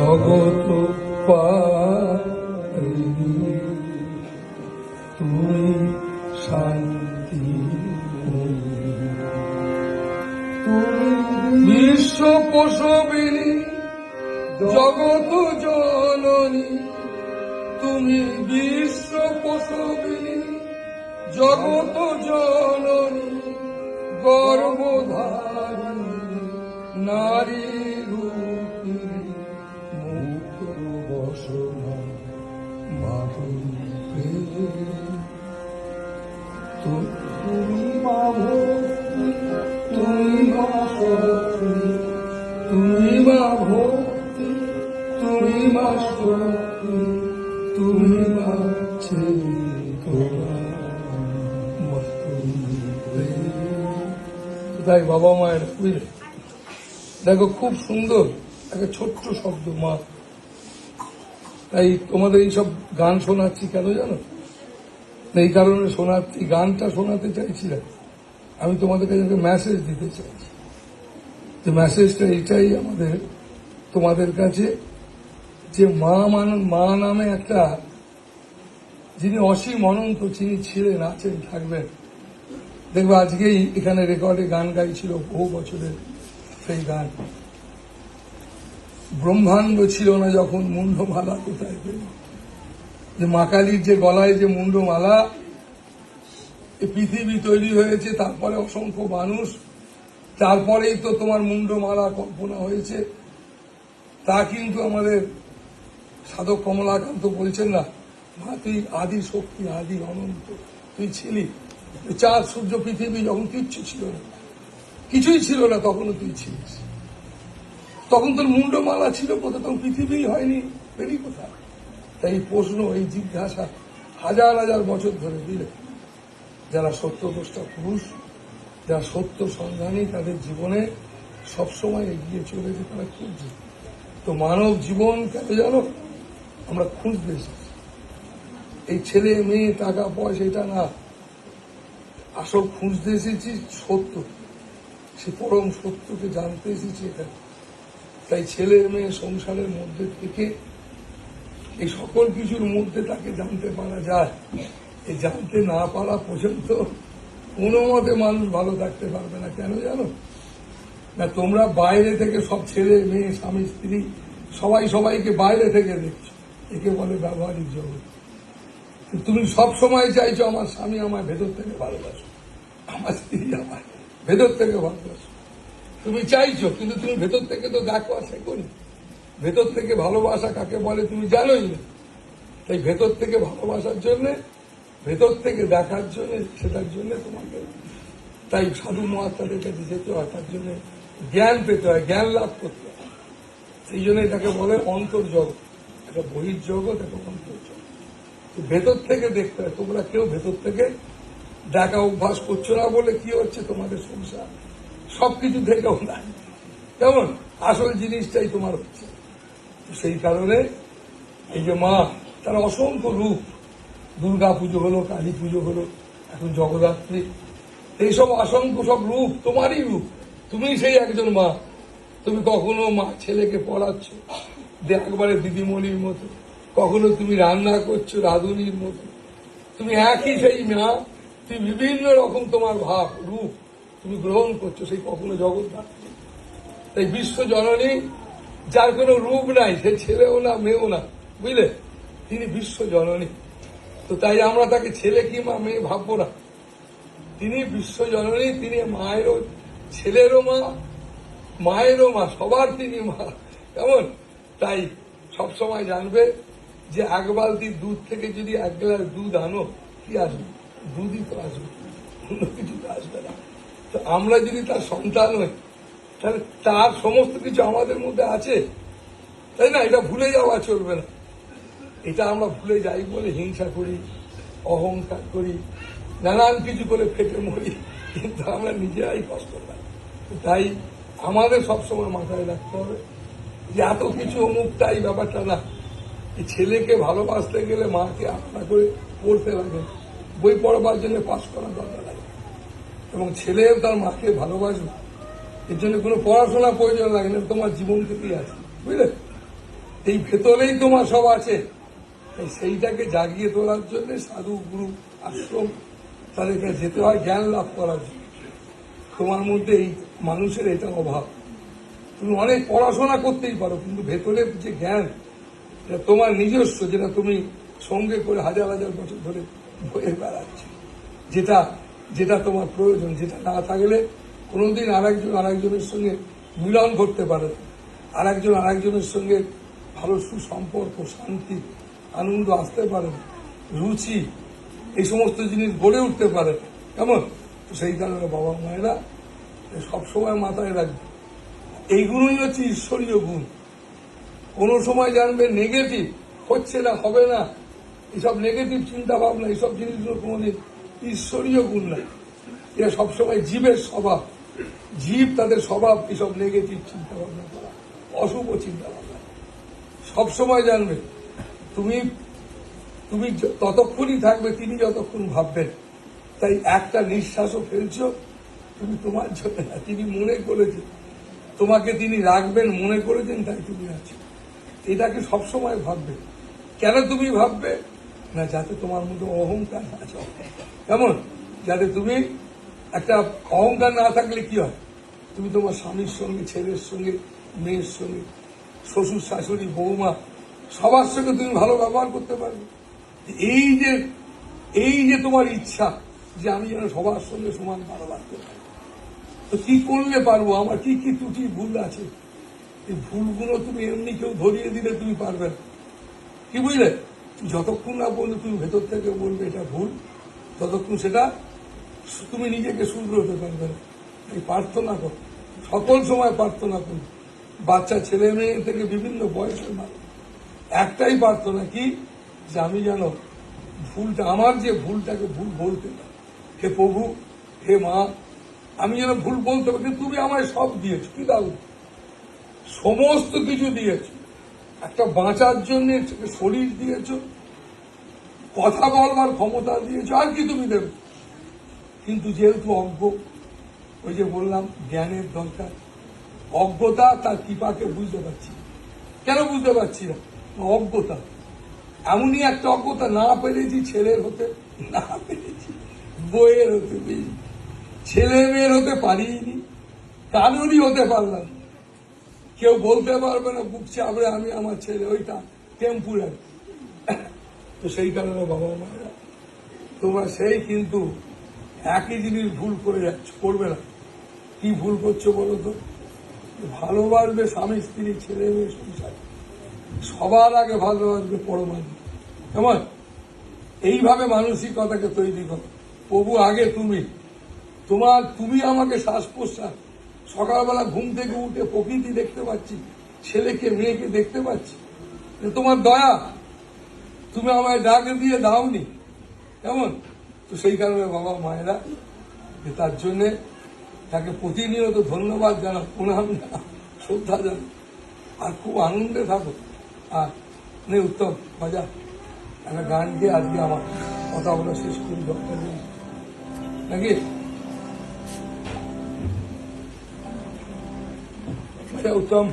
জগৎ পারিণী তুমি শান্তি, তুমি বিশ্ব প্রসবিনী জগৎ জননী, তুমি বিশ্ব প্রসবিনী জগৎ জননী, গর্ভধারিণী নারী রূপিণী মুক্ত বসনা মাতৃ, তুমি মা ভক্তি, তুমি মা শক্তি, তুমি মা ভক্তি, তুমি মা শক্তি, তুমি মা চেতনা। তাই বাবা মায়ের বুঝলে, দেখো খুব সুন্দর একটা ছোট্ট শব্দ মা। তাই তোমাদের এইসব গান শোনাচ্ছি কেন জানো? এই কারণে শোনাচ্ছি, গানটা শোনাতে চাইছি না, আমি তোমাদের কাছে একটা মেসেজ দিতে চাইছি। যে মেসেজটা এটাই আমাদের তোমাদের কাছে, যে মা নামে একটা যিনি অসীম অনন্ত, যিনি ছিলেন, আছেন, থাকবেন। দেখবো আজকেই এখানে রেকর্ডে গান গাইছিল বহু বছরের সেই গান, ব্রহ্মাণ্ড ছিল না যখন মুন্ডমালা কোথায় পেল। যে মা কালীর যে গলায় যে মুন্ডমালা, এই পৃথিবী তৈরি হয়েছে, তারপরে অসংখ্য মানুষ, তারপরেই তো তোমার মুন্ডমালা কল্পনা হয়েছে। তা কিন্তু আমাদের সাধক কমলাকান্ত বলছেন না, মা তুই আদি শক্তি, আদি অনন্ত, তুই ছিলি। চাঁদ সূর্য পৃথিবী যখন কিচ্ছু ছিল না, কিছুই ছিল না, তখনও তুই ছিলিস। তখন তোর মুন্ডমালা ছিল কোথায়? তখন পৃথিবী হয়নি, বেরি কোথায়? তাই এই প্রশ্ন, এই জিজ্ঞাসা হাজার হাজার বছর ধরে দিলে যারা সত্যদ্রষ্টা পুরুষ, যারা সত্য সন্ধানী, তাদের জীবনে সবসময় এগিয়ে চলেছে, তারা খুঁজছে। তো মানব জীবন কেন জানো? আমরা খুঁজতে এসেছি। এই ছেলে মেয়ে টাকা পয়সা এটা না, আসল খুঁজতে এসেছি সত্য, সে পরম সত্যকে জানতে এসেছি এখানে। তাই ছেলে মেয়ে সংসারের মধ্যে থেকে এই সকল কিছুর মধ্যে তাকে জানতে পারা যায়। এই জানতে না পারা পর্যন্ত কোনো মতে মানুষ ভালো থাকতে পারবে না। কেন জানো? না, তোমরা বাইরে থেকে সব ছেলে মেয়ে স্বামী স্ত্রী সবাই সবাইকে বাইরে থেকে দেখছো, একে বলে ব্যবহারিক জগৎ। তুমি সব সময় চাইছো আমার স্বামী আমায় ভেতর থেকে ভালোবাসো, আমার স্ত্রী আমায় ভেতর থেকে ভালোবাসো। তুমি চাইছো, কিন্তু তুমি ভেতর থেকে তো দেখো আর শেখোনি। ভেতর থেকে ভালোবাসা কাকে বলে তুমি জানোই না। তাই ভেতর থেকে ভালোবাসার জন্য, ভেতর থেকে দেখার জন্য, সেটার জন্য তোমাকে তাই সাধু মহাত্মাদের কাছে যেতে হয়, তার জন্য জ্ঞান পেতে হয়, জ্ঞান লাভ করতে হয়। সেই জন্য এটাকে বলে অন্তর্জগৎ, একটা বহির্জগৎ, একটা অন্তর্জগৎ। ভেতর থেকে দেখতে হয়। তোমরা কেউ ভেতর থেকে দেখা অভ্যাস করছো না বলে কি হচ্ছে, তোমাদের সংসার সবকিছু থেকেও না, কেমন আসল জিনিসটাই তোমার হচ্ছে। সেই কারণে এই যে মা, তার অসংখ্য রূপ, দুর্গা পুজো হলো, কালী পুজো হলো, এখন জগদ্ধাত্রী, এইসব অসংখ্য সব রূপ তোমারই রূপ। তুমি সেই একজন মা। তুমি কখনো মা ছেলেকে পড়াচ্ছ একবারে দিদিমণির মতো, কখনো তুমি রান্না করছো রাঁধুনির মতো। তুমি একই সেই মা, তুমি বিভিন্ন রকম তোমার ভাব রূপ তুমি গ্রহণ করছো, সেই কখনো জগদ্ধাত্রী। তাই বিশ্ব জননী, যার কোনো রূপ নাই, সে ছেলেও না মেয়েও না, বুঝলে, তিনি বিশ্ব জননী। তো তাই আমরা তাকে ছেলে কি মা মেয়ে ভাববো না। তিনি বিশ্ব জননী, তিনি মায়েরও, ছেলেরও মা, মায়েরও মা, সবার তিনি মা, কেমন? তাই সবসময় জানবে যে এক বালতি দুধ থেকে যদি এক গ্লাস দুধ আনো, কি আসবে? দুধই তো আসবে, অন্য কিছু তো আসবে না। তো আমরা যদি তার সন্তান হই, তাহলে তার সমস্ত কিছু আমাদের মধ্যে আছে, তাই না? এটা ভুলে যাওয়া চলবে না। এটা আমরা ভুলে যাই বলে হিংসা করি, অহংকার করি, নানান কিছু করে ফেটে মরি, কিন্তু আমরা নিজেরাই কষ্ট পাই। তাই আমাদের সবসময় মাথায় রাখতে হবে যে এত কিছু অমুকটাই ব্যাপারটা না। এই ছেলেকে ভালোবাসতে গেলে মাকে আপনা করে পড়তে লাগে, বই পড়বার জন্য পাস করা দরকার লাগে, এবং ছেলেও তার মাকে ভালোবাসবে, এর জন্য কোনো পড়াশোনা প্রয়োজন লাগে না, তোমার জীবন থেকেই আছে, বুঝলে? এই ভেতরেই তোমার সব আছে। সেইটাকে জাগিয়ে তোলার জন্য সাধু গুরু আশ্রম তাদের কাছে যেতে হয় জ্ঞান লাভ করার জন্য। তোমার মধ্যে এই মানুষের এটা অভাব। তুমি অনেক পড়াশোনা করতেই পারো, কিন্তু ভেতরে যে জ্ঞান, এটা তোমার নিজস্ব, যেটা তুমি সঙ্গে করে হাজার হাজার বছর ধরে বয়ে বেড়াচ্ছ, যেটা যেটা তোমার প্রয়োজন, যেটা না থাকলে কোনোদিন আরেকজনের সঙ্গে মিলন করতে পারে, আরেকজনের সঙ্গে ভালো সুসম্পর্ক, শান্তি, আনন্দ আসতে পারে, রুচি, এই সমস্ত জিনিস গড়ে উঠতে পারে। কেমন? তো সেই কারণে বাবা মায়েরা সবসময় মাথায় রাখবে এইগুলোই হচ্ছে ঈশ্বরীয় গুণ। কোনো সময় জানবে নেগেটিভ হচ্ছে না, হবে না, এসব নেগেটিভ চিন্তা ভাবনা, এইসব জিনিসগুলো কোনোদিন ঈশ্বরীয় গুণ না। এরা সবসময় জীবের স্বভাব, জীব তাদের স্বভাব এসব নেগেটিভ চিন্তা ভাবনা করা, অশুভ চিন্তা ভাবনা। সবসময় জানবে তুমি তুমি ততক্ষণই থাকবে তিনি যতক্ষণ ভাববেন। তাই একটা নিঃশ্বাসও ফেলছো তুমি তোমার জন্য না, তিনি মনে করেছেন তোমাকে, তিনি রাখবেন মনে করেছেন, তাই তুমি আছো। এটাকে সবসময় ভাববে। কেন তুমি ভাববে না? যাতে তোমার মধ্যে অহংকার না চলে। কেমন? যাতে তুমি একটা অহংকার না থাকলে কি হয়, তুমি তোমার স্বামীর সঙ্গে, ছেলের সঙ্গে, মেয়ের সঙ্গে, শ্বশুর শাশুড়ি, বৌমা, সবার সঙ্গে তুমি ভালো ব্যবহার করতে পারবে। এই যে তোমার ইচ্ছা যে আমি যেন সবার সঙ্গে সমান ভালোবাসতে পারি, তো কি করলে পারবো? আমার কি কি ত্রুটি ভুল আছে, এই ভুলগুলো তুমি এমনি কেউ ধরিয়ে দিলে তুমি পারবে না। কি বুঝলে? যতক্ষণ না বললে তুমি ভেতর থেকে বলবে এটা ভুল, ততক্ষণ সেটা তুমি নিজেকে শুধরোতে পারবে না। এই প্রার্থনা কর, সকল সময় প্রার্থনা করি। বাচ্চা ছেলে মেয়ে থেকে বিভিন্ন বয়সের মানুষ একটাই প্রার্থনা, কি? যে আমি যেন ভুলটা, আমার যে ভুলটাকে ভুল বলতে পারি। হে প্রভু, হে মা, আমি যেন ভুল বলতে পারি। তুমি আমায় সব দিয়েছো, কি দাও? সমস্ত কিছু দিয়েছো। একটা বাঁচার জন্য শরীর দিয়েছো, কথা বলবার ক্ষমতা দিয়েছো, আর কি তুমি দেবে? কিন্তু যেহেতু অজ্ঞ, ওই যে বললাম জ্ঞানের দরকার, অজ্ঞতা, তার কৃপাকে বুঝতে পারছি। কেন বুঝতে পারছি না? অজ্ঞতা, এমনই একটা অজ্ঞতা, না পেরেছি ছেলের হতে, না পেরেছি বইয়ের হতে, ছেলে মেয়ের হতে পারিনি, কারোরই হতে পারলাম। কেউ বলতে পারবে না বুক চাপড়ে আমি আমার ছেলে, ওইটা টেম্পুরারি। তো সেই কারণে বাবা মায়েরা তোমরা সেই কিন্তু একই জিনিস ভুল করে যাচ্ছ, করবে না। কি ভুল করছো বলো তো? ভালোবাসবে স্বামী স্ত্রী, ছেলে মেয়ে, সংসার, সবার আগে ভালোবাসবে পরমাত্মা। কেমন? এইভাবে মানসিকতাকে তৈরি করো। প্রভু আগে তুমি, তুমি আমাকে শ্বাস প্রশ্বাস, সকালবেলা ঘুম থেকে উঠে প্রকৃতি দেখতে পাচ্ছি, ছেলেকে মেয়েকে দেখতে পাচ্ছি, তোমার দয়া, তুমি আমায় ডাক দিয়ে দাওনি। কেমন? তো সেই কারণে বাবা মায়েরা তার জন্য তাকে প্রতিনিয়ত ধন্যবাদ জানাও, প্রণাম জানাও, শ্রদ্ধা জানাও, আর খুব আনন্দে থাকো। আর উত্তম মজা একটা গান গিয়ে আজকে আমার কথা বলা শেষ করি দরকার নাকি? উত্তম